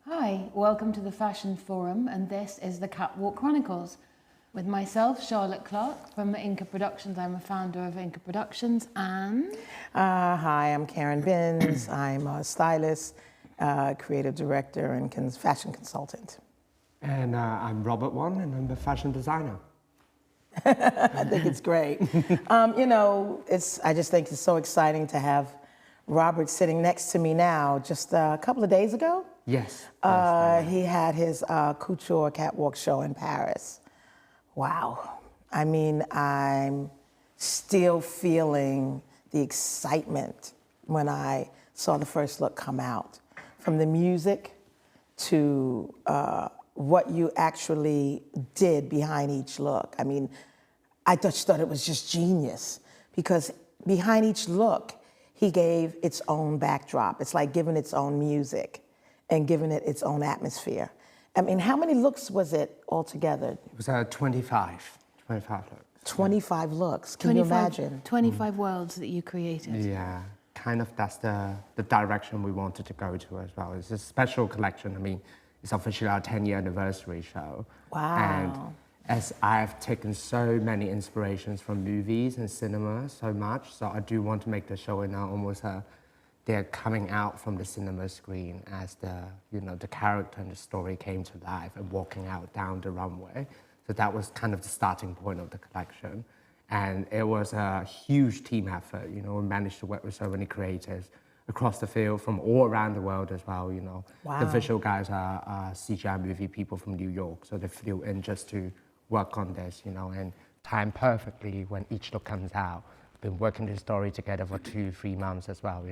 Hi, welcome to the Fashion Forum, and this is the Catwalk Chronicles. With myself, Charlotte Clark from Inca Productions. I'm a founder of Inca Productions, and... Hi, I'm Karen Binns. I'm a stylist, creative director, and fashion consultant. And I'm Robert Wun, and I'm a fashion designer. I think it's great. I just think it's so exciting to have Robert sitting next to me now. Just a couple of days ago, Yes. he had his couture catwalk show in Paris. Wow. I mean, I'm still feeling the excitement when I saw the first look come out. From the music to what you actually did behind each look. I mean, I just thought it was just genius because behind each look, he gave its own backdrop. It's like giving its own music and giving it its own atmosphere. I mean, how many looks was it altogether? It was 25 looks. 25 looks, can you imagine? 25 worlds that you created. Yeah, kind of that's the direction we wanted to go to as well. It's a special collection. I mean, it's officially our 10-year anniversary show. Wow. And as I've taken so many inspirations from movies and cinema so much, so I do want to make the show now almost they're coming out from the cinema screen as the character and the story came to life and walking out down the runway. So that was kind of the starting point of the collection. And it was a huge team effort, we managed to work with so many creatives across the field from all around the world as well, Wow. The visual guys are CGI movie people from New York, so they flew in just to work on this, and timed perfectly when each look comes out. Been working this story together for 2-3 months as well,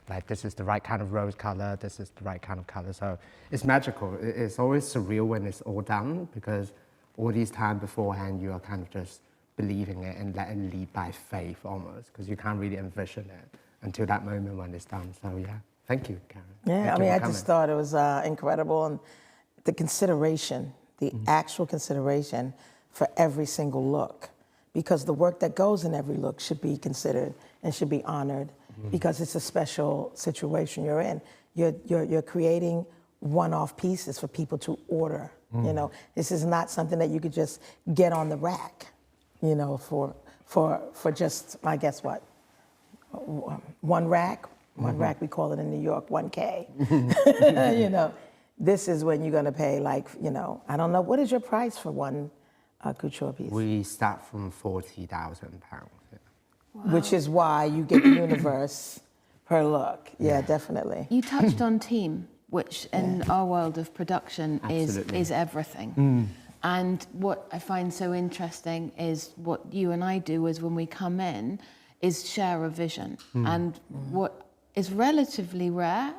Like this is the right kind of rose color, this is the right kind of color. So it's magical. It's always surreal when it's all done because all these time beforehand you are kind of just believing it and letting lead by faith almost because you can't really envision it until that moment when it's done. So yeah, thank you, Karen. Yeah, I just thought it was incredible, and the consideration, the actual consideration for every single look, because the work that goes in every look should be considered and should be honored because it's a special situation you're in. You're creating one-off pieces for people to order. This is not something that you could just get on the rack, for just, I guess what, one rack. One rack, we call it in New York, 1K. This is when you're gonna pay I don't know, what is your price for one couture piece? We start from £40,000. Wow. Which is why you get the universe per look. Yeah, definitely. You touched on team, which in our world of production is everything. And what I find so interesting is what you and I do is when we come in is share a vision. And what is relatively rare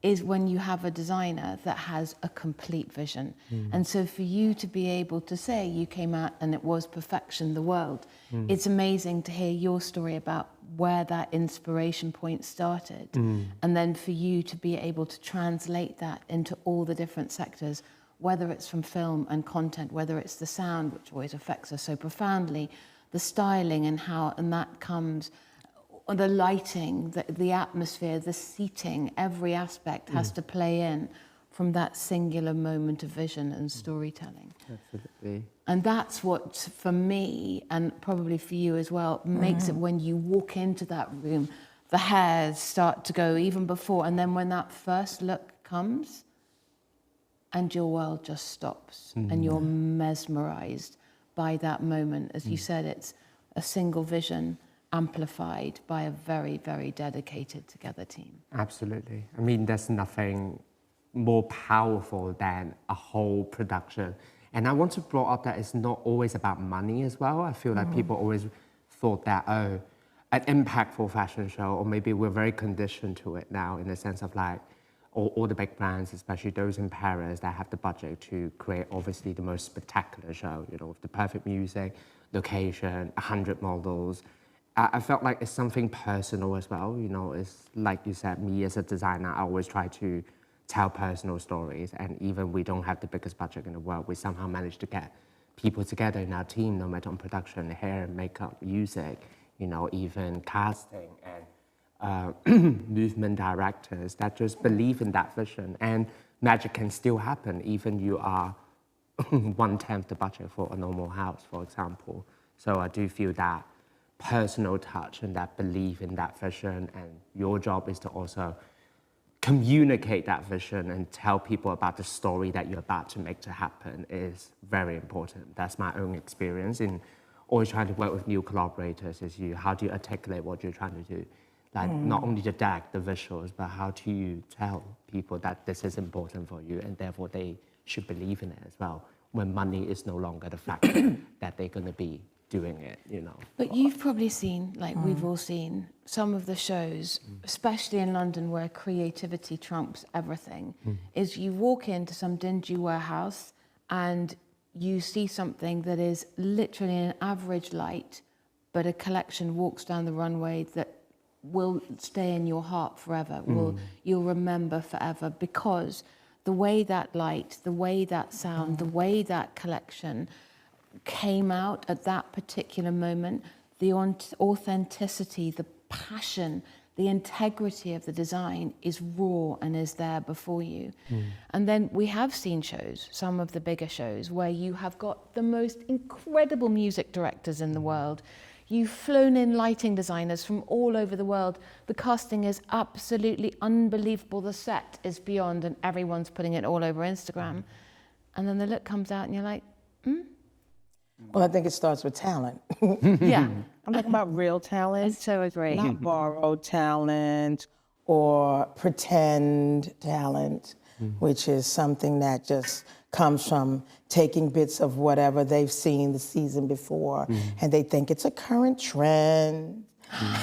is when you have a designer that has a complete vision. And so for you to be able to say you came out and it was perfection, the world, it's amazing to hear your story about where that inspiration point started. And then for you to be able to translate that into all the different sectors, whether it's from film and content, whether it's the sound, which always affects us so profoundly, the styling and that comes, the lighting, the atmosphere, the seating, every aspect has to play in from that singular moment of vision and storytelling. Absolutely. And that's what, for me, and probably for you as well, makes it when you walk into that room, the hairs start to go even before, and then when that first look comes, and your world just stops, and you're mesmerized by that moment. As you said, it's a single vision amplified by a very, very dedicated together team. Absolutely. I mean, there's nothing more powerful than a whole production. And I want to bring up that it's not always about money as well. I feel like people always thought that, an impactful fashion show, or maybe we're very conditioned to it now in the sense of like, all the big brands, especially those in Paris that have the budget to create obviously the most spectacular show, with the perfect music, location, 100 models. I felt like it's something personal as well, it's like you said, me as a designer, I always try to tell personal stories, and even we don't have the biggest budget in the world, we somehow manage to get people together in our team, no matter on production, hair, makeup, music, even casting. And movement directors that just believe in that vision, and magic can still happen even you are 1/10 the budget for a normal house, for example. So I do feel that personal touch and that belief in that vision, and your job is to also communicate that vision and tell people about the story that you're about to make to happen is very important. That's my own experience in always trying to work with new collaborators, is how do you articulate what you're trying to do? Like not only the deck, the visuals, but how do you tell people that this is important for you and therefore they should believe in it as well, when money is no longer the factor that they're going to be doing it, you know. But you've probably seen, like we've all seen, some of the shows, especially in London where creativity trumps everything, is you walk into some dingy warehouse and you see something that is literally an average light, but a collection walks down the runway that will stay in your heart forever, you'll remember forever, because the way that light, the way that sound, the way that collection came out at that particular moment, the authenticity, the passion, the integrity of the design is raw and is there before you. And then we have seen shows, some of the bigger shows, where you have got the most incredible music directors in the world. You've flown in lighting designers from all over the world. The casting is absolutely unbelievable. The set is beyond, and everyone's putting it all over Instagram. And then the look comes out and you're like, Well, I think it starts with talent. yeah. I'm talking about real I talent, so agree. not borrowed talent or pretend talent, which is something that just comes from taking bits of whatever they've seen the season before, and they think it's a current trend,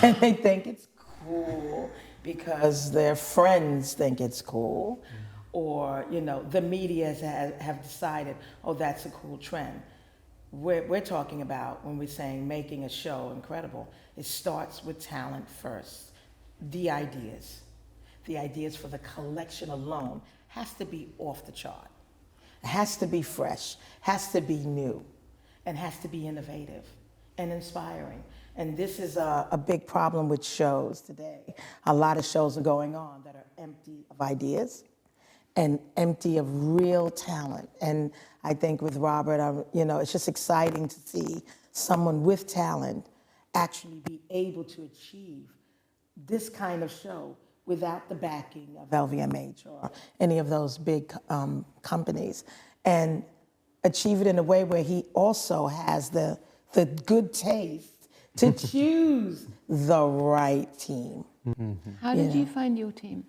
and they think it's cool because their friends think it's cool, or the media have decided, oh, that's a cool trend. We're talking about, when we're saying making a show incredible, it starts with talent first. The ideas for the collection alone has to be off the chart. It has to be fresh, has to be new, and has to be innovative and inspiring. And this is a big problem with shows today. A lot of shows are going on that are empty of ideas and empty of real talent. And I think with Robert, it's just exciting to see someone with talent actually be able to achieve this kind of show without the backing of LVMH or any of those big companies, and achieve it in a way where he also has the good taste to choose the right team. How did you find your team?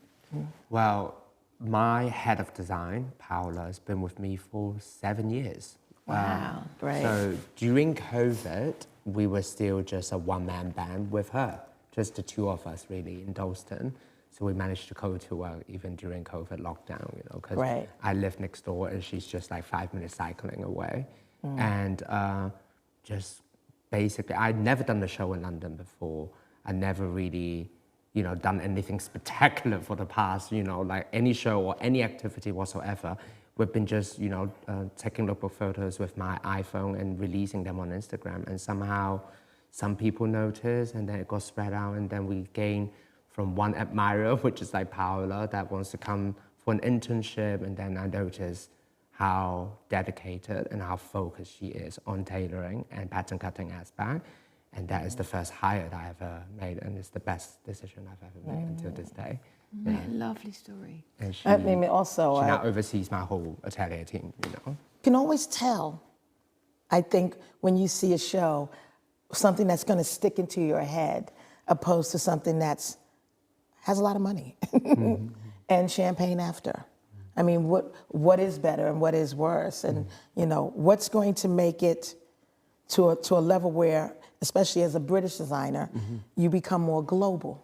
Well, my head of design, Paola, has been with me for 7 years. Wow, great. So during COVID, we were still just a one-man band with her, just the two of us really in Dalston. So we managed to co-tour even during COVID lockdown, because I live next door and she's just like 5 minutes cycling away. And just basically, I'd never done a show in London before. I never really, done anything spectacular for the past, like any show or any activity whatsoever. We've been just, taking local photos with my iPhone and releasing them on Instagram. And somehow some people notice, and then it got spread out, and then we gained from one admirer, which is like Paola, that wants to come for an internship, and then I noticed how dedicated and how focused she is on tailoring and pattern cutting aspect. And that is the first hire that I ever made, and it's the best decision I've ever made until this day. Yeah. Lovely story. And she, I mean, also, she now oversees my whole atelier team, You can always tell, I think, when you see a show, something that's going to stick into your head, opposed to something that's has a lot of money and champagne after. I mean, what is better and what is worse? And, what's going to make it to a level where, especially as a British designer, you become more global.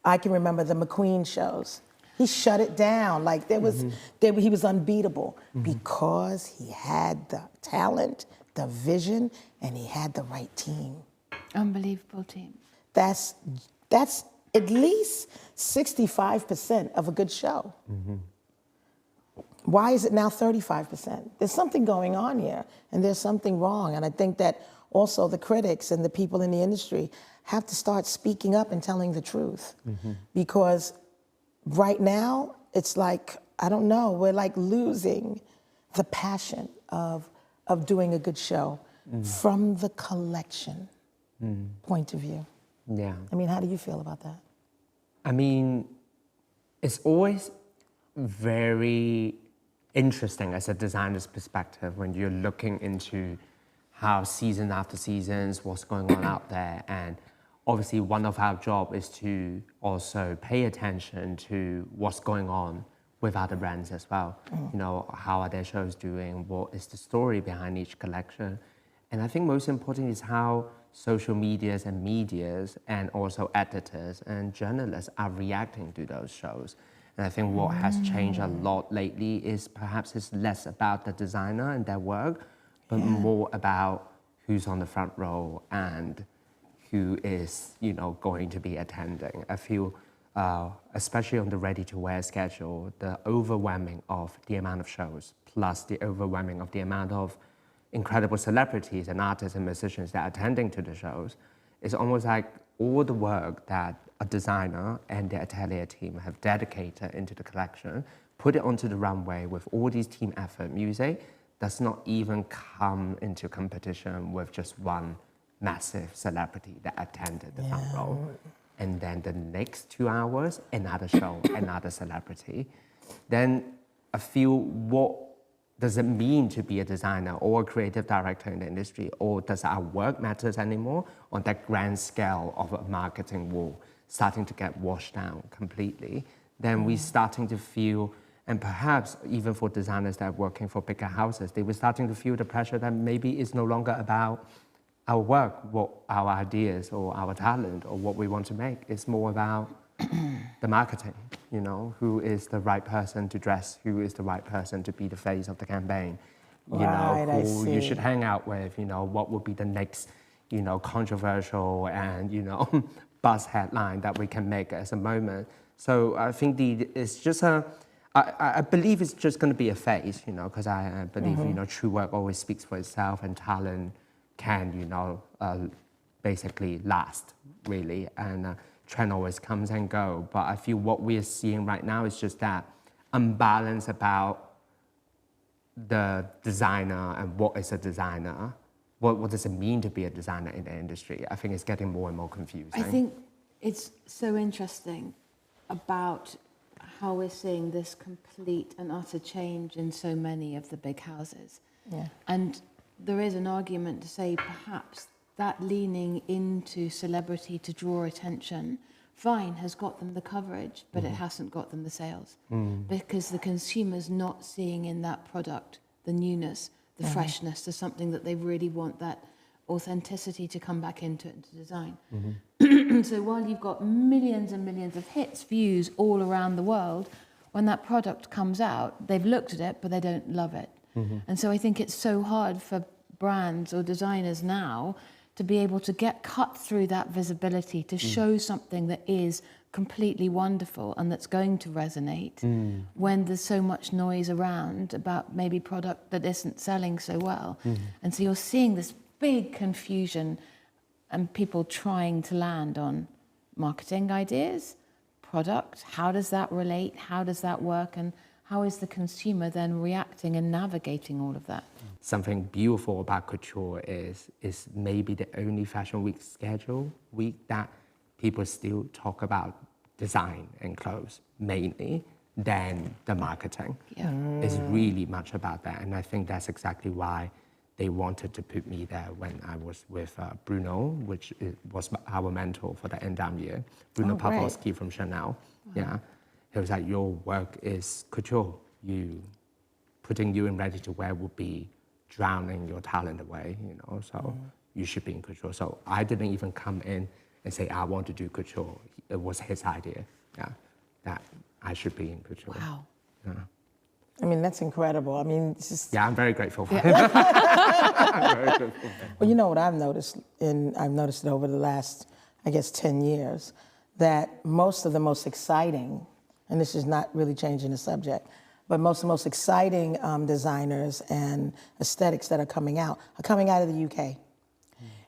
I can remember the McQueen shows. He shut it down. Like he was unbeatable because he had the talent, the vision, and he had the right team. Unbelievable team. That's at least 65% of a good show. Why is it now 35%? There's something going on here, and there's something wrong. And I think that also the critics and the people in the industry have to start speaking up and telling the truth. Because right now, it's like, I don't know, we're like losing the passion of doing a good show from the collection point of view. Yeah. I mean, how do you feel about that? I mean, it's always very interesting as a designer's perspective when you're looking into how season after seasons, what's going on out there. And obviously one of our job is to also pay attention to what's going on with other brands as well. You know, how are their shows doing? What is the story behind each collection? And I think most important is how social medias and medias and also editors and journalists are reacting to those shows. And I think what has changed a lot lately is perhaps it's less about the designer and their work, but more about who's on the front row and who is, you know, going to be attending. I feel, especially on the ready-to-wear schedule, the overwhelming of the amount of shows, plus the overwhelming of the amount of incredible celebrities and artists and musicians that are attending to the shows, it's almost like all the work that a designer and the atelier team have dedicated into the collection, put it onto the runway with all these team effort music, does not even come into competition with just one massive celebrity that attended the front row. And then the next 2 hours, another show, another celebrity. Then I feel, what does it mean to be a designer or a creative director in the industry? Or does our work matters anymore on that grand scale of a marketing war starting to get washed down completely? Then we're starting to feel, and perhaps even for designers that are working for bigger houses, they were starting to feel the pressure that maybe it's no longer about our work, what our ideas or our talent or what we want to make. It's more about the marketing, you know, who is the right person to dress, who is the right person to be the face of the campaign, you know, who you should hang out with, you know, what would be the next, you know, controversial and, you know, buzz headline that we can make as a moment. So I think it's just I believe it's just going to be a phase, you know, because I believe, you know, true work always speaks for itself and talent can, you know, basically last, really. And trend always comes and go. But I feel what we are seeing right now is just that imbalance about the designer and what is a designer. What does it mean to be a designer in the industry? I think it's getting more and more confusing. I think it's so interesting about how we're seeing this complete and utter change in so many of the big houses. And there is an argument to say perhaps that leaning into celebrity to draw attention, fine, has got them the coverage, but it hasn't got them the sales. Because the consumer's not seeing in that product the newness, the freshness, the something that they really want, that authenticity to come back into it and to design. So while you've got millions and millions of hits, views all around the world, when that product comes out, they've looked at it, but they don't love it. And so I think it's so hard for brands or designers now to be able to get cut through that visibility, to show something that is completely wonderful and that's going to resonate when there's so much noise around about maybe product that isn't selling so well. And so you're seeing this big confusion and people trying to land on marketing ideas, product, how does that relate, how does that work, and how is the consumer then reacting and navigating all of that? Something beautiful about couture is maybe the only fashion week schedule week that people still talk about design and clothes mainly than the marketing. It's really much about that. And I think that's exactly why they wanted to put me there when I was with Bruno, which was our mentor for the entire year. Bruno Pavlovsky from Chanel. He was like, your work is couture. Putting you in ready-to-wear would be drowning your talent away, you know, so you should be in couture. So I didn't even come in and say, I want to do couture. It was his idea, that I should be in couture. Wow. I mean, that's incredible. I mean, it's just... Yeah, I'm very grateful for him. I'm very grateful for him. Well, you know what I've noticed, and I've noticed it over the last, I guess, 10 years, that most of the most exciting, and this is not really changing the subject, but most of the most exciting designers and aesthetics that are coming out of the UK.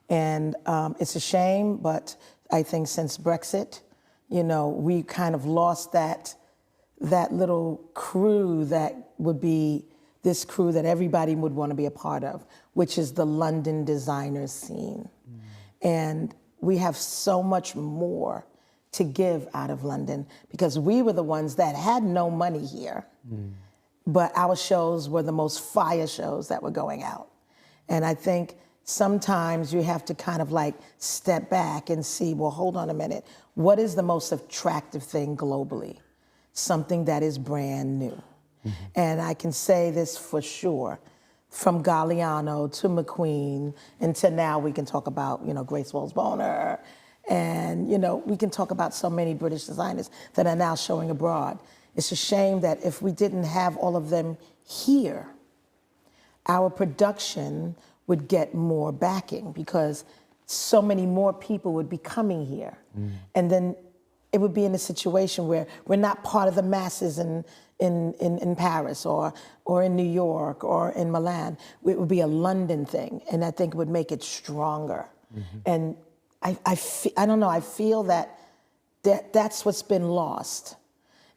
And it's a shame, but I think since Brexit, we kind of lost that little crew that would be this crew that everybody would want to be a part of, which is the London designer scene. And we have so much more to give out of London because we were the ones that had no money here, but our shows were the most fire shows that were going out. And I think sometimes you have to kind of like step back and see, well, hold on a minute. What is the most attractive thing globally? Something that is brand new. And I can say this for sure, from Galliano to McQueen, and to now we can talk about, Grace Walls-Boner, and, we can talk about so many British designers that are now showing abroad. It's a shame that if we didn't have all of them here, our production would get more backing because so many more people would be coming here. And then it would be in a situation where we're not part of the masses in Paris or in New York or in Milan. It would be a London thing, and I think it would make it stronger. And I don't know, I feel that's what's been lost.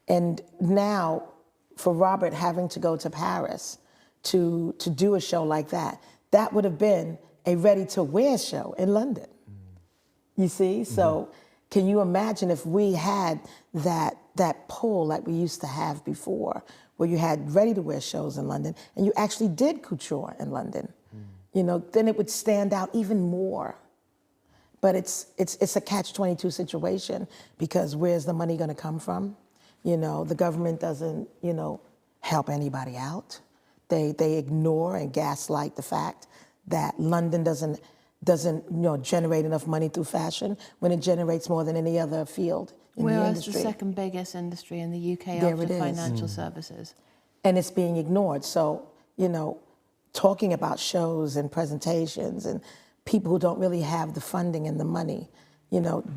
And now, for Robert having to go to Paris to do a show like that, that would have been a ready-to-wear show in London. You see? So can you imagine if we had that pull like we used to have before, where you had ready-to-wear shows in London, and you actually did couture in London, then it would stand out even more. But it's a catch-22 situation because where's the money going to come from? The government doesn't, help anybody out. They ignore and gaslight the fact that London doesn't generate enough money through fashion when it generates more than any other field in the industry. It's the second biggest industry in the UK There after it is. financial services. And it's being ignored. So, talking about shows and presentations and people who don't really have the funding and the money,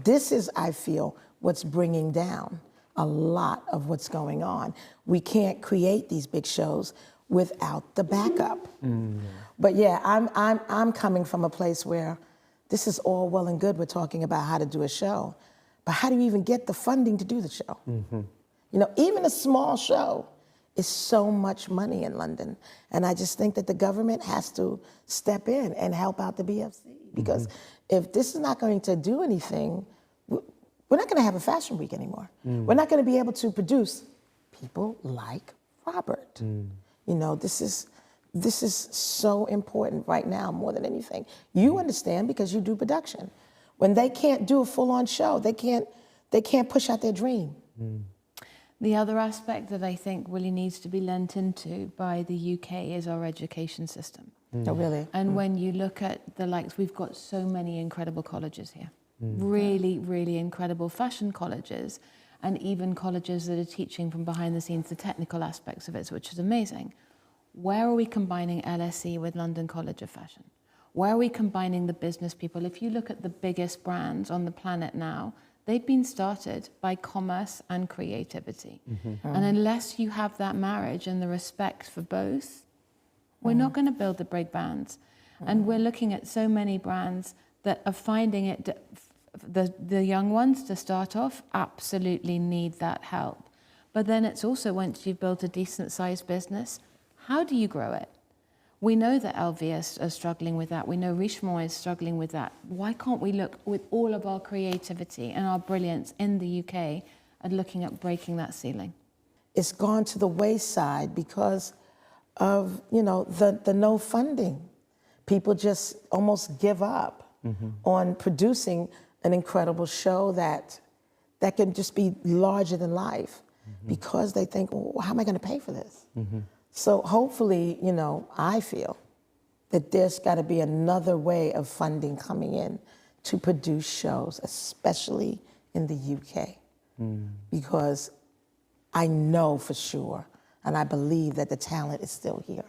this is, I feel, what's bringing down a lot of what's going on. We can't create these big shows without the backup. But yeah, I'm coming from a place where this is all well and good. We're talking about how to do a show, but how do you even get the funding to do the show? Even a small show is so much money in London. And I just think that the government has to step in and help out the BFC because if this is not going to do anything, we're not gonna have a fashion week anymore. We're not gonna be able to produce people like Robert. This is so important right now more than anything. You understand because you do production. When they can't do a full-on show, they can't push out their dream. The other aspect that I think really needs to be lent into by the UK is our education system. Oh, really? And when you look at the likes, we've got so many incredible colleges here. Really, really incredible fashion colleges, and even colleges that are teaching from behind the scenes the technical aspects of it, which is amazing. Where are we combining LSE with London College of Fashion? Where are we combining the business people? If you look at the biggest brands on the planet now, they've been started by commerce and creativity. And unless you have that marriage and the respect for both, we're not going to build the big brands. And we're looking at so many brands that are finding it, the young ones to start off absolutely need that help. But then it's also, once you've built a decent sized business, how do you grow it? We know that LV are struggling with that. We know Richemont is struggling with that. Why can't we look with all of our creativity and our brilliance in the UK at looking at breaking that ceiling? It's gone to the wayside because of, the no funding. People just almost give up on producing an incredible show that can just be larger than life because they think, well, how am I going to pay for this? So hopefully, I feel that there's got to be another way of funding coming in to produce shows, especially in the UK, because I know for sure, and I believe that the talent is still here.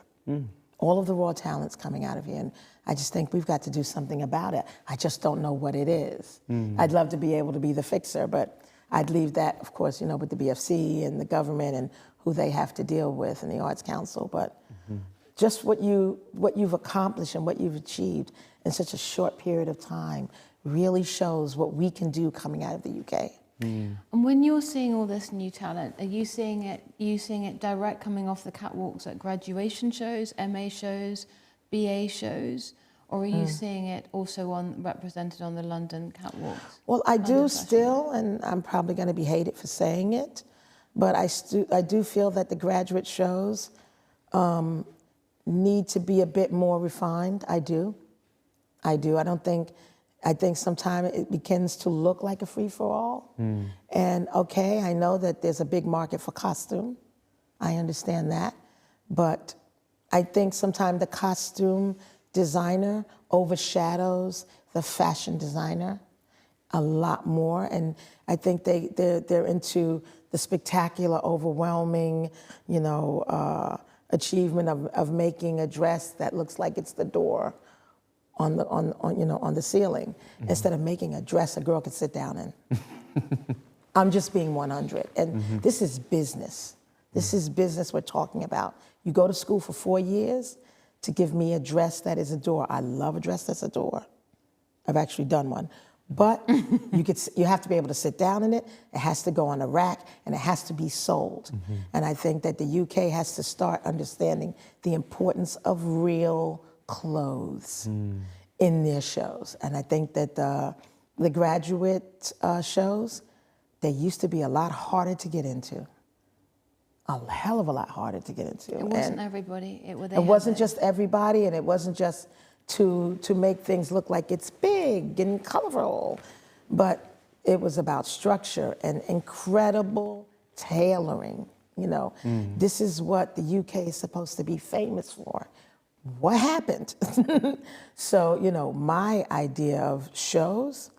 All of the raw talent's coming out of here, and I just think we've got to do something about it. I just don't know what it is. I'd love to be able to be the fixer, but I'd leave that, of course, with the BFC and the government and who they have to deal with and the Arts Council. But just what you've accomplished and what you've achieved in such a short period of time really shows what we can do coming out of the UK. And when you're seeing all this new talent, are you seeing it direct coming off the catwalks at graduation shows, MA shows, BA shows, or are you seeing it also represented on the London catwalks? Well, I do still, and I'm probably going to be hated for saying it, but I do feel that the graduate shows need to be a bit more refined. I do. I think sometimes it begins to look like a free-for-all. And okay, I know that there's a big market for costume. I understand that. But I think sometimes the costume designer overshadows the fashion designer a lot more. And I think they're into the spectacular, overwhelming, achievement of making a dress that looks like it's the door on the ceiling, instead of making a dress a girl could sit down in. I'm just being 100. And this is business. This is business we're talking about. You go to school for 4 years to give me a dress that is a door. I love a dress that's a door. I've actually done one. But you have to be able to sit down in it. It has to go on a rack, and it has to be sold. And I think that the UK has to start understanding the importance of real clothes in their shows. And I think that the graduate shows, they used to be a lot harder to get into. A hell of a lot harder to get into. It wasn't everybody. It wasn't just everybody, and it wasn't just to make things look like it's big and colorful, but it was about structure and incredible tailoring. This is what the UK is supposed to be famous for. What happened? So, my idea of shows,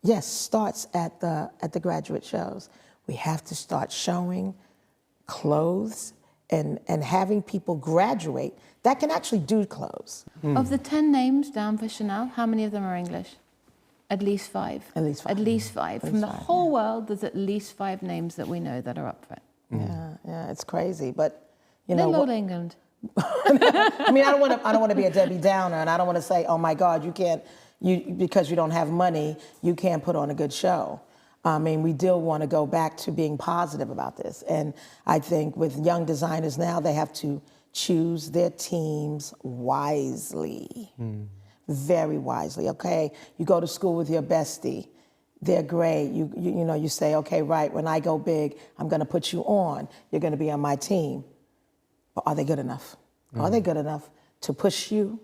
yes, starts at the graduate shows. We have to start showing clothes and having people graduate that can actually do clothes. Of the 10 names down for Chanel, how many of them are English? At least 5. At least 5. At least 5. From the whole world, there's at least 5 names that we know that are up for it. Yeah, it's crazy, but Little old England. I mean, I don't want to be a Debbie Downer, and I don't want to say, oh my God, because you don't have money, you can't put on a good show. I mean, we do want to go back to being positive about this. And I think with young designers now, they have to choose their teams wisely, very wisely. Okay, you go to school with your bestie. They're great. You say, okay, right, when I go big, I'm going to put you on. You're going to be on my team. But are they good enough? Are they good enough to push you?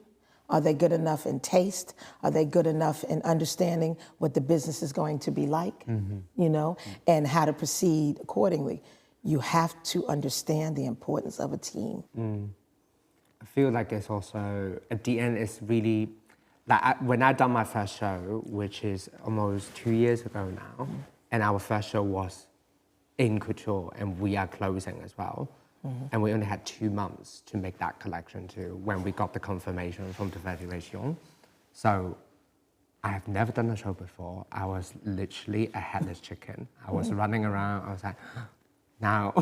Are they good enough in taste? Are they good enough in understanding what the business is going to be like, and how to proceed accordingly? You have to understand the importance of a team. I feel like it's also, at the end, it's really, like when I done my first show, which is almost 2 years ago now, and our first show was in couture, and we are closing as well. And we only had 2 months to make that collection to when we got the confirmation from the Federation. So I have never done a show before. I was literally a headless chicken. I was running around. I was like, now,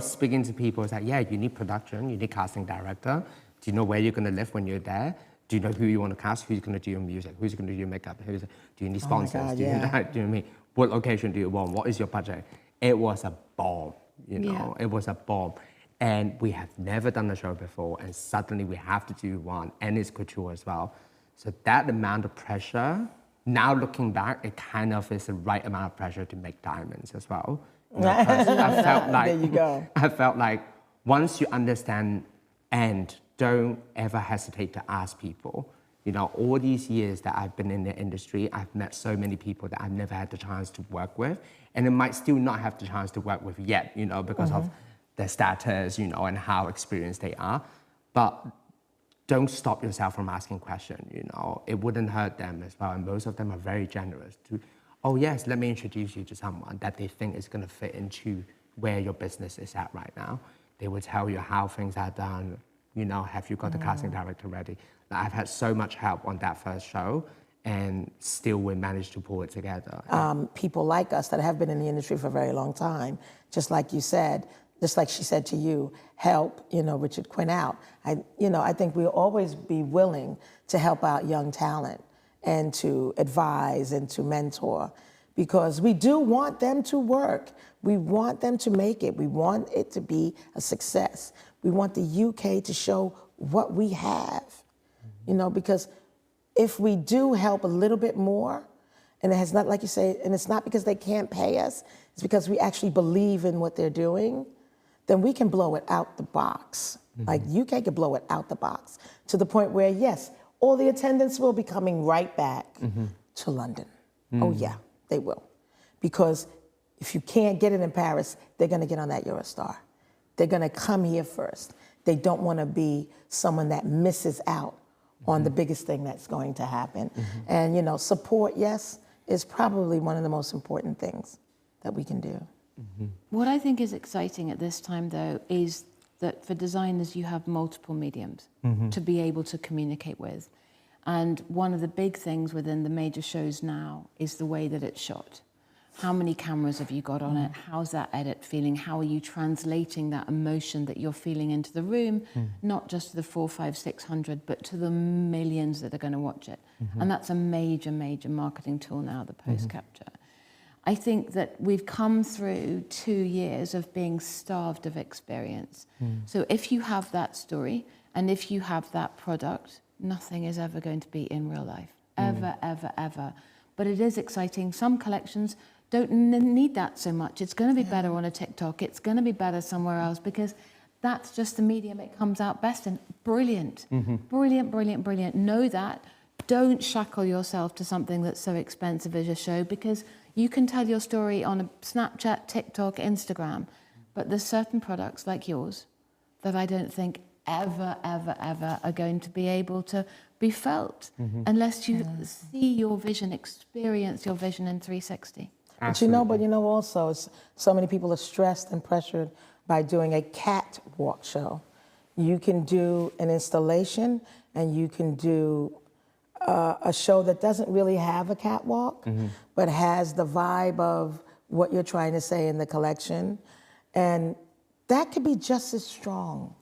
speaking to people, it's like, yeah, you need production, you need casting director. Do you know where you're going to live when you're there? Do you know who you want to cast? Who's going to do your music? Who's going to do your makeup? Do you need sponsors? Oh my God, do you know what I mean? What location do you want? What is your budget? It was a bomb, It was a bomb. And we have never done a show before, and suddenly we have to do one, and it's couture as well. So that amount of pressure, now looking back, it kind of is the right amount of pressure to make diamonds as well. I felt like, there you go. I felt like once you understand, and don't ever hesitate to ask people. All these years that I've been in the industry, I've met so many people that I've never had the chance to work with, and I might still not have the chance to work with yet, because of their status, and how experienced they are. But don't stop yourself from asking questions, It wouldn't hurt them as well. And most of them are very generous to, oh yes, let me introduce you to someone that they think is gonna fit into where your business is at right now. They will tell you how things are done, have you got the casting director ready? Like, I've had so much help on that first show, and still we managed to pull it together. People like us that have been in the industry for a very long time, just like you said, just like she said to you, help, Richard Quinn out. I think we'll always be willing to help out young talent and to advise and to mentor, because we do want them to work. We want them to make it. We want it to be a success. We want the UK to show what we have, you know, because if we do help a little bit more, and it has not, like you say, and it's not because they can't pay us, it's because we actually believe in what they're doing, then we can blow it out the box. Like UK can blow it out the box to the point where, yes, all the attendants will be coming right back to London. Oh yeah, they will. Because if you can't get it in Paris, they're gonna get on that Eurostar. They're gonna come here first. They don't wanna be someone that misses out on the biggest thing that's going to happen. And you know, support, yes, is probably one of the most important things that we can do. What I think is exciting at this time, though, is that for designers, you have multiple mediums to be able to communicate with. And one of the big things within the major shows now is the way that it's shot. How many cameras have you got on it? How's that edit feeling? How are you translating that emotion that you're feeling into the room, not just to the 400, 500, 600, but to the millions that are going to watch it? And that's a major, major marketing tool now, the post-capture. I think that we've come through 2 years of being starved of experience. So if you have that story and if you have that product, nothing is ever going to be in real life, ever, ever, ever. But it is exciting. Some collections don't need that so much. It's going to be better on a TikTok. It's going to be better somewhere else because that's just the medium it comes out best in. Brilliant, brilliant, brilliant, brilliant. Know that. Don't shackle yourself to something that's so expensive as a show, because you can tell your story on a Snapchat, TikTok, Instagram, but there's certain products like yours that I don't think ever, ever, ever are going to be able to be felt unless you see your vision, experience your vision in 360. Absolutely. But you know also, so many people are stressed and pressured by doing a catwalk show. You can do an installation and you can do a show that doesn't really have a catwalk, but has the vibe of what you're trying to say in the collection. And that could be just as strong.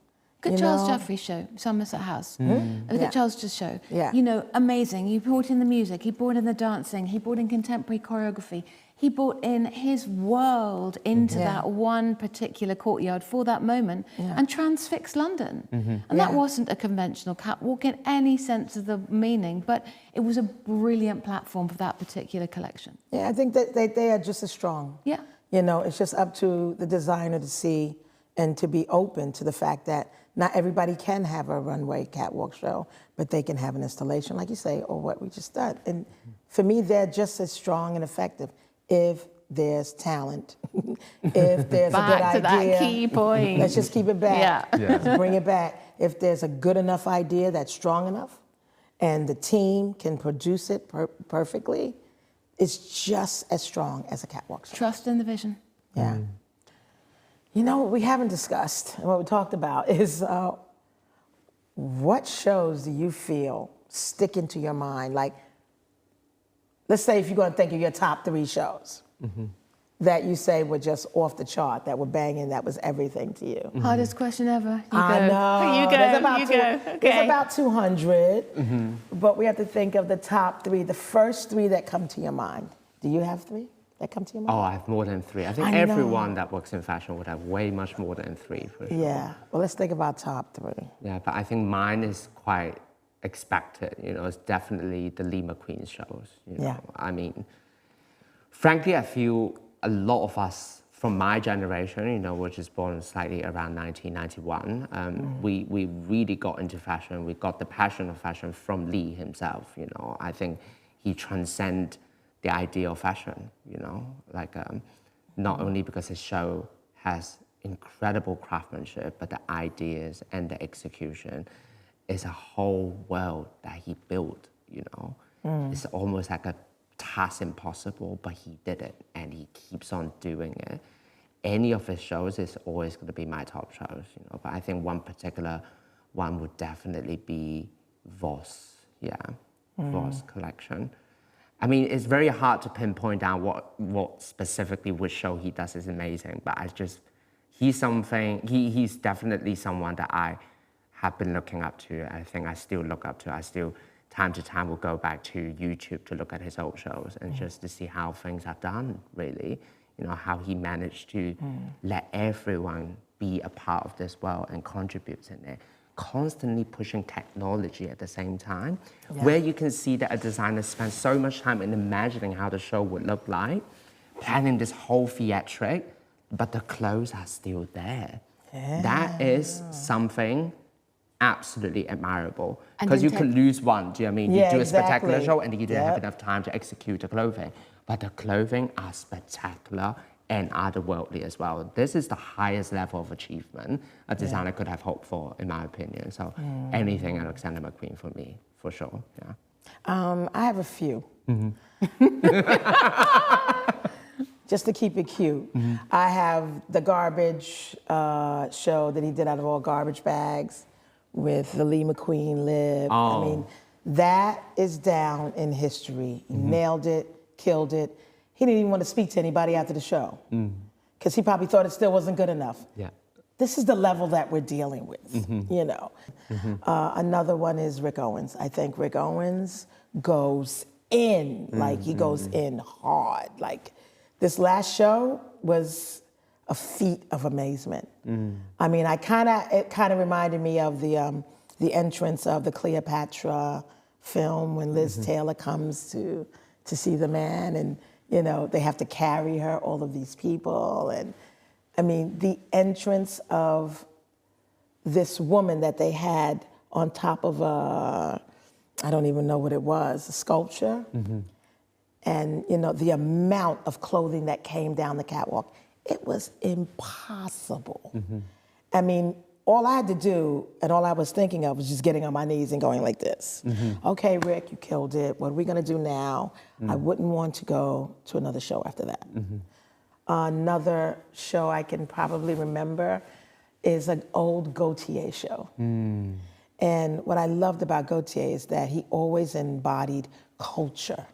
Look at Charles Jeffrey's show, Somerset House. Look at Charles' show. Yeah. You know, amazing. He brought in the music, he brought in the dancing, he brought in contemporary choreography. He brought in his world into that one particular courtyard for that moment and transfixed London. And that wasn't a conventional catwalk in any sense of the meaning, but it was a brilliant platform for that particular collection. Yeah, I think that they are just as strong. Yeah. You know, it's just up to the designer to see and to be open to the fact that not everybody can have a runway catwalk show, but they can have an installation, like you say, or what we just did. And for me, they're just as strong and effective if there's talent, if there's a good idea. Back to that key point. Let's just keep it back. Yeah. Let's bring it back. If there's a good enough idea that's strong enough and the team can produce it perfectly, it's just as strong as a catwalk show. Trust in the vision. Yeah. You know, what we haven't discussed and what we talked about is what shows do you feel stick into your mind? Like, let's say if you're going to think of your top 3 shows that you say were just off the chart, that were banging, that was everything to you. Hardest question ever. You I go. know. You go. Okay. There's about 200, but we have to think of the top 3, the first 3 that come to your mind. Do you have 3 that come to your mind? Oh, I have more than 3. I think I know. everyone that works in fashion would have way much more than 3 for sure. Yeah. Well, let's think about top 3. Yeah, but I think mine is quite expected. You know, it's definitely the Lee McQueen shows. You know? Yeah. I mean, frankly, I feel a lot of us from my generation, you know, which is born slightly around 1991, we really got into fashion. We got the passion of fashion from Lee himself. You know, I think he transcended the idea of fashion. You know, like not only because his show has incredible craftsmanship, but the ideas and the execution is a whole world that he built, you know. It's almost like a task impossible, but he did it and he keeps on doing it. Any of his shows is always going to be my top shows, you know. But I think one particular one would definitely be Voss, Voss collection. I mean, it's very hard to pinpoint down what specifically which show he does is amazing, but he's definitely someone that I have been looking up to. I think I still look up to. I still time to time will go back to YouTube to look at his old shows and just to see how things are done, really. You know, how he managed to let everyone be a part of this world and contributes in it. Constantly pushing technology at the same time, where you can see that a designer spends so much time in imagining how the show would look like, planning this whole theatric, but the clothes are still there. Yeah. That is something absolutely admirable. Because you could lose one, do you know what I mean? You do a spectacular show and you didn't have enough time to execute the clothing. But the clothing are spectacular and otherworldly as well. This is the highest level of achievement a designer could have hoped for, in my opinion. So anything Alexander McQueen for me, for sure, I have a few. Just to keep it cute. I have the garbage show that he did out of all garbage bags with the Lee McQueen lib. I mean, that is down in history. He nailed it, killed it. He didn't even want to speak to anybody after the show because he probably thought it still wasn't good enough. Yeah. This is the level that we're dealing with, you know. Another one is Rick Owens. I think Rick Owens goes in, like he goes in hard. Like this last show was a feat of amazement. I mean, it kind of reminded me of the entrance of the Cleopatra film when Liz Taylor comes to see the man, and you know, they have to carry her, all of these people. And I mean, the entrance of this woman that they had on top of I don't even know what it was, a sculpture. And you know, the amount of clothing that came down the catwalk, it was impossible. I mean, all I had to do, and all I was thinking of was just getting on my knees and going like this. Okay, Rick, you killed it. What are we gonna do now? I wouldn't want to go to another show after that. Another show I can probably remember is an old Gautier show. And what I loved about Gautier is that he always embodied culture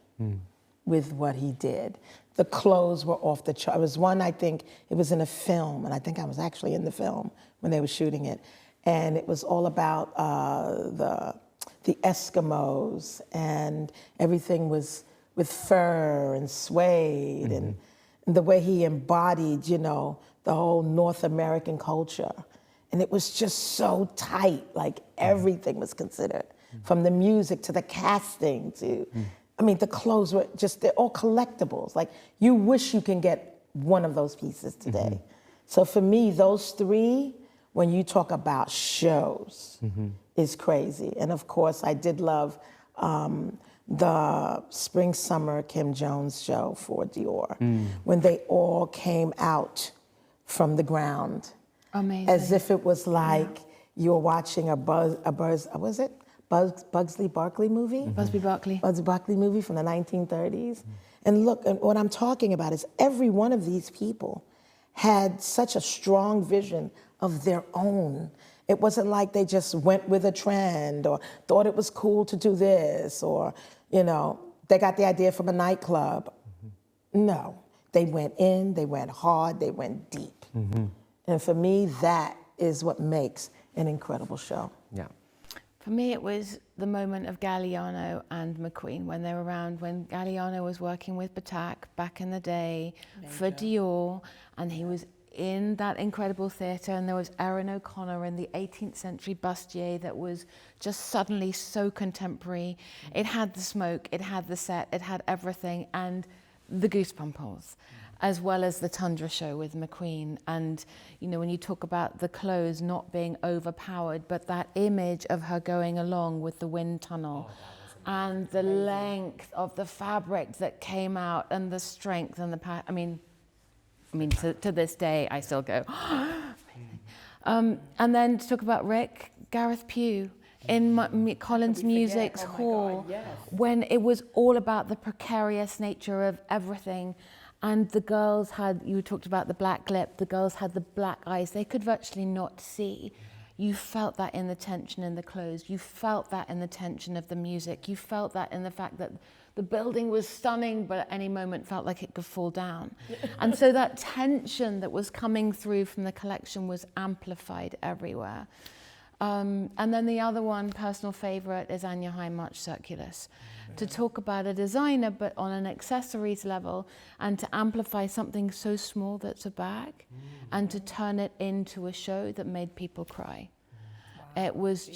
with what he did. The clothes were off the chart. It was one, I think, it was in a film, and I think I was actually in the film when they were shooting it. And it was all about the Eskimos, and everything was with fur and suede, and the way he embodied, you know, the whole North American culture. And it was just so tight, like everything was considered, from the music to the casting to, I mean, the clothes were just, they're all collectibles. Like, you wish you can get one of those pieces today. So for me, those three, when you talk about shows, is crazy. And of course, I did love the Spring Summer Kim Jones show for Dior, when they all came out from the ground. Amazing. As if it was like you were watching a Busby Berkeley movie? Busby Berkeley. Busby Berkeley movie from the 1930s. And look, and what I'm talking about is every one of these people had such a strong vision of their own. It wasn't like they just went with a trend or thought it was cool to do this, or, you know, they got the idea from a nightclub. No, they went in, they went hard, they went deep. And for me, that is what makes an incredible show. Yeah. For me, it was the moment of Galliano and McQueen when they were around, when Galliano was working with Batak back in the day for Dior, and he was in that incredible theatre, and there was Erin O'Connor in the 18th century bustier that was just suddenly so contemporary. It had the smoke, it had the set, it had everything, and the Goosebumpers, as well as the Tundra show with McQueen. And, you know, when you talk about the clothes not being overpowered, but that image of her going along with the wind tunnel, and the length of the fabric that came out, and the strength and the I mean, to this day, I still go, and then to talk about Rick, Gareth Pugh in Collins Music's Hall, when it was all about the precarious nature of everything. And the girls had, you talked about the black lip, the girls had the black eyes, they could virtually not see. You felt that in the tension in the clothes, you felt that in the tension of the music, you felt that in the fact that the building was stunning, but at any moment felt like it could fall down. And so that tension that was coming through from the collection was amplified everywhere. And then the other one, personal favorite, is Anya High-March Circulus. To talk about a designer, but on an accessories level, and to amplify something so small that's a bag, and to turn it into a show that made people cry. It was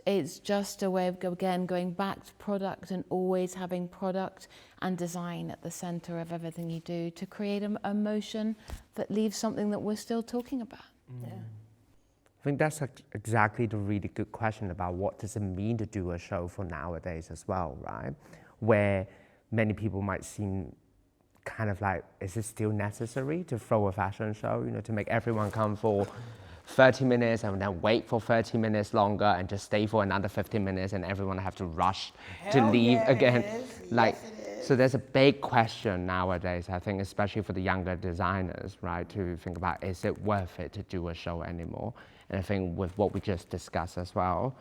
it's just a way of, going back to product and always having product and design at the center of everything you do to create an emotion that leaves something that we're still talking about. Yeah. I think that's exactly the really good question about what does it mean to do a show for nowadays as well, right? Where many people might seem kind of like, is it still necessary to throw a fashion show, to make everyone come for 30 minutes and then wait for 30 minutes longer and just stay for another 15 minutes and everyone have to rush to leave again. So there's a big question nowadays, I think, especially for the younger designers, right, to think about, is it worth it to do a show anymore? And I think with what we just discussed as well,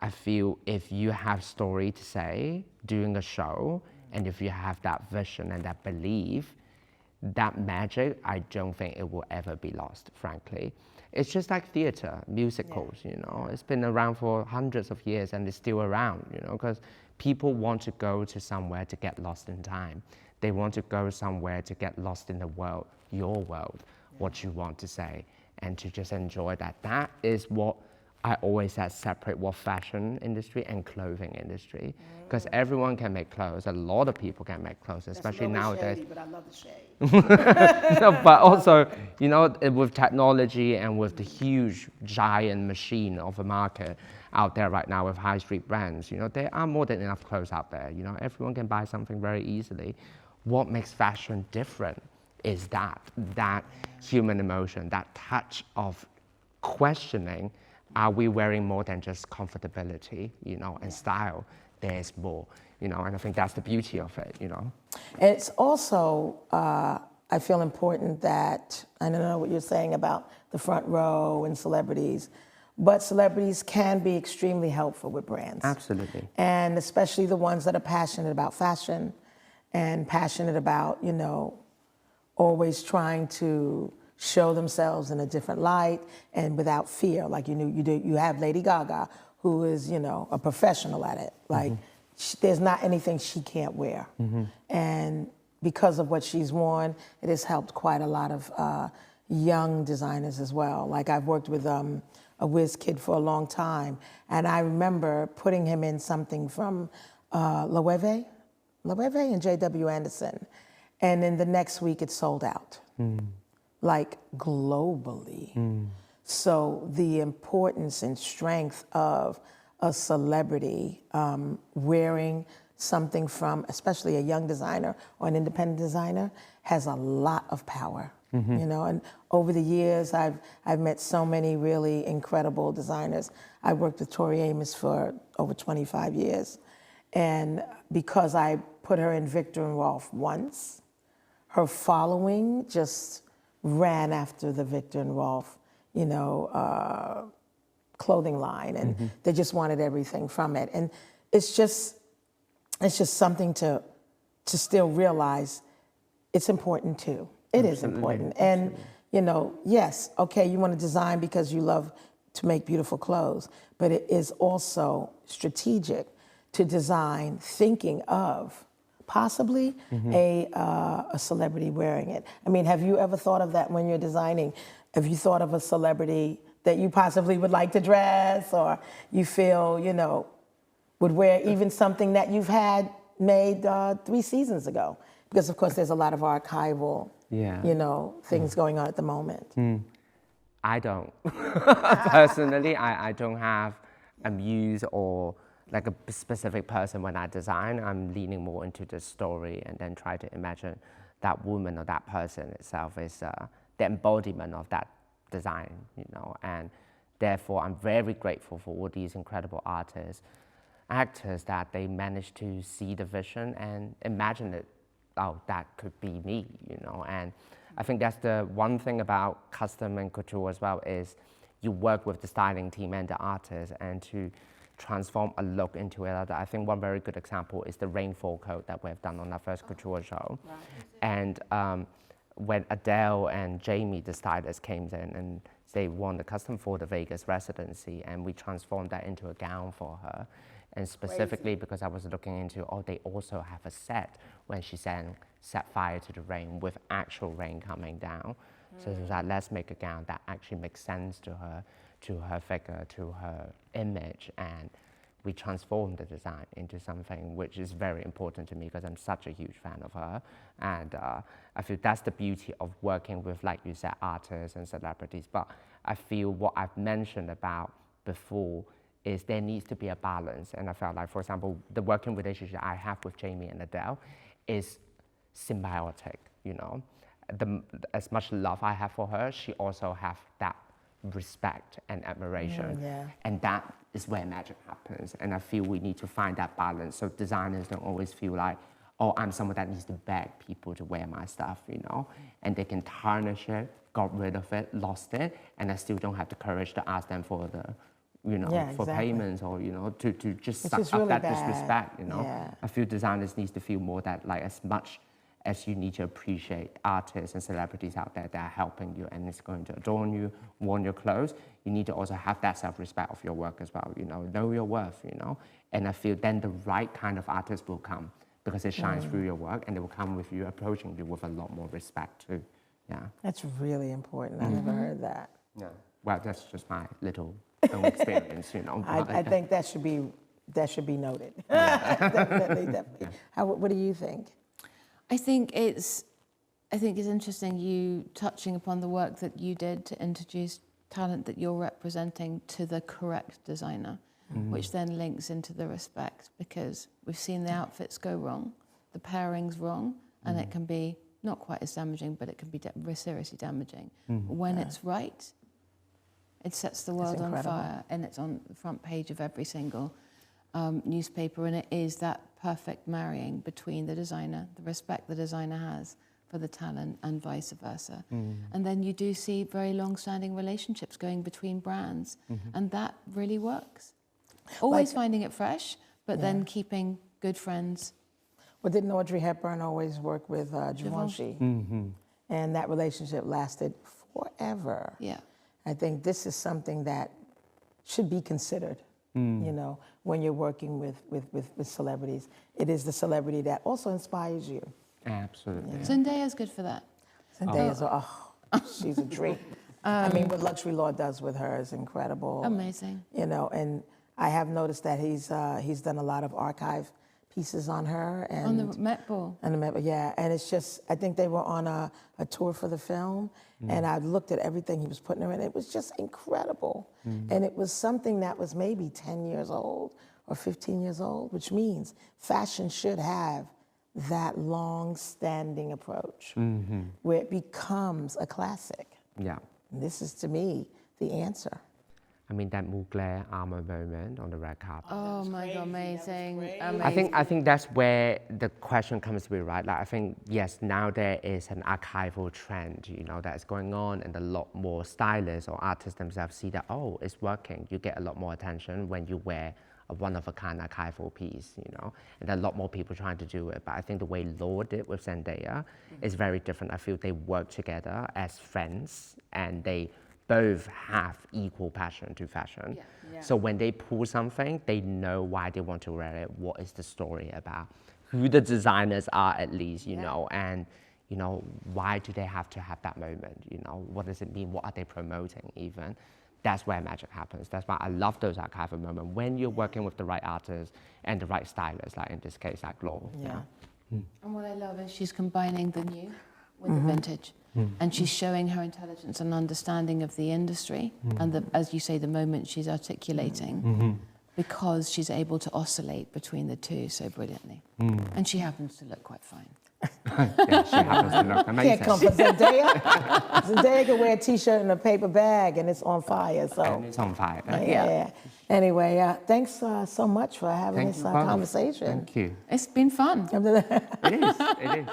I feel if you have story to say doing a show, and if you have that vision and that belief, that magic, I don't think it will ever be lost, frankly. It's just like theater, musicals, It's been around for hundreds of years and it's still around, because people want to go to somewhere to get lost in time. They want to go somewhere to get lost in the world, your world, what you want to say, and to just enjoy that. That is what I always said separate what fashion industry and clothing industry, because everyone can make clothes. A lot of people can make clothes, especially nowadays. Shady, but I love the shade. No, but also, with technology and with the huge giant machine of a market out there right now with high street brands, there are more than enough clothes out there. Everyone can buy something very easily. What makes fashion different is that human emotion, that touch of questioning, are we wearing more than just comfortability, and style? There's more, and I think that's the beauty of it, It's also, I feel important that, I don't know what you're saying about the front row and celebrities, but celebrities can be extremely helpful with brands. Absolutely. And especially the ones that are passionate about fashion and passionate about, always trying to show themselves in a different light and without fear. Like you have Lady Gaga, who is, a professional at it. Like there's not anything she can't wear. And because of what she's worn, it has helped quite a lot of young designers as well. Like I've worked with a whiz kid for a long time, and I remember putting him in something from Loewe and J.W. Anderson, and then the next week it sold out, like globally. So the importance and strength of a celebrity wearing something from, especially a young designer or an independent designer, has a lot of power. And over the years, I've met so many really incredible designers. I worked with Tori Amos for over 25 years. And because I put her in Viktor and Rolf once, her following just ran after the Viktor and Rolf, clothing line, and they just wanted everything from it. And it's just something to still realize it's important too. It is important. And, yes, okay, you want to design because you love to make beautiful clothes, but it is also strategic to design thinking of possibly a celebrity wearing it. I mean, have you ever thought of that when you're designing? Have you thought of a celebrity that you possibly would like to dress, or you feel, would wear even something that you've had made 3 seasons ago? Because of course there's a lot of archival, things going on at the moment. I don't. Personally, I don't have a muse or like a specific person when I design. I'm leaning more into the story and then try to imagine that woman or that person itself is the embodiment of that design, and therefore I'm very grateful for all these incredible artists, actors, that they manage to see the vision and imagine it, oh, that could be me, and I think that's the one thing about custom and couture as well, is you work with the styling team and the artist and to transform a look into another. I think one very good example is the rainfall coat that we've done on our first couture show. Right. And when Adele and Jamie, the stylist, came in and they want a custom for the Vegas residency, and we transformed that into a gown for her. And specifically because I was looking into, they also have a set when she set fire to the rain with actual rain coming down. So it was like, let's make a gown that actually makes sense to her figure, to her image, and we transformed the design into something which is very important to me because I'm such a huge fan of her. And I feel that's the beauty of working with, like you said, artists and celebrities. But I feel what I've mentioned about before is there needs to be a balance. And I felt like, for example, the working relationship I have with Jamie and Adele is symbiotic, you know. As much love I have for her, she also has that respect and admiration. And that is where magic happens. And I feel we need to find that balance so designers don't always feel like, I'm someone that needs to beg people to wear my stuff, you know. And they can tarnish it, got rid of it, lost it, and I still don't have the courage to ask them for the, for payments or, to just suck up that disrespect, you know. I feel designers need to feel more that, like, as much as you need to appreciate artists and celebrities out there that are helping you and it's going to adorn you, worn your clothes, you need to also have that self-respect of your work as well, know your worth, And I feel then the right kind of artist will come because it shines through your work and they will come with you, approaching you with a lot more respect too, That's really important. I never heard that. Yeah, well, that's just my little own experience, I think that should be noted. Definitely. Yeah. What do you think? I think it's interesting you touching upon the work that you did to introduce talent that you're representing to the correct designer, which then links into the respect, because we've seen the outfits go wrong, the pairing's wrong, and it can be not quite as damaging, but it can be seriously damaging. When it's right, it sets the world on fire, and it's on the front page of every single newspaper, and it is that perfect marrying between the designer, the respect the designer has for the talent, and vice versa. And then you do see very long-standing relationships going between brands, and that really works. Always finding it fresh, but then keeping good friends. Well, didn't Audrey Hepburn always work with Givenchy? And that relationship lasted forever. Yeah. I think this is something that should be considered. When you're working with celebrities. It is the celebrity that also inspires you. Absolutely. Yeah. Zendaya's good for that. Zendaya's, she's a dream. I mean, what Luxury Law does with her is incredible. Amazing. And I have noticed that he's done a lot of archive pieces on her. And on the Met Ball. On the Met Ball, yeah. And it's just, I think they were on a tour for the film, and I looked at everything he was putting her in. It was just incredible. And it was something that was maybe 10 years old or 15 years old, which means fashion should have that long-standing approach where it becomes a classic. Yeah. And this is, to me, the answer. I mean, that Mugler armor moment on the red carpet. Oh my God, amazing. I think that's where the question comes to be, right? Like, I think, yes, now there is an archival trend, that is going on, and a lot more stylists or artists themselves see that, it's working. You get a lot more attention when you wear a one-of-a-kind archival piece, and a lot more people trying to do it. But I think the way Law did with Zendaya is very different. I feel they work together as friends, and they both have equal passion to fashion. Yeah. So when they pull something, they know why they want to wear it, what is the story about, who the designers are at least, and why do they have to have that moment, what does it mean, what are they promoting even? That's where magic happens. That's why I love those archival moments when you're working with the right artists and the right stylists, like in this case, like Law. Yeah. And what I love is she's combining the new with the vintage. And she's showing her intelligence and understanding of the industry and, as you say, the moment she's articulating, because she's able to oscillate between the two so brilliantly. And she happens to look quite fine. Yeah, she happens to look amazing. Can't come for Zendaya. Zendaya can wear a T-shirt and a paper bag, and it's on fire. So and it's on fire. Yeah. Anyway, thanks so much for having this conversation. Thank you. It's been fun. It is.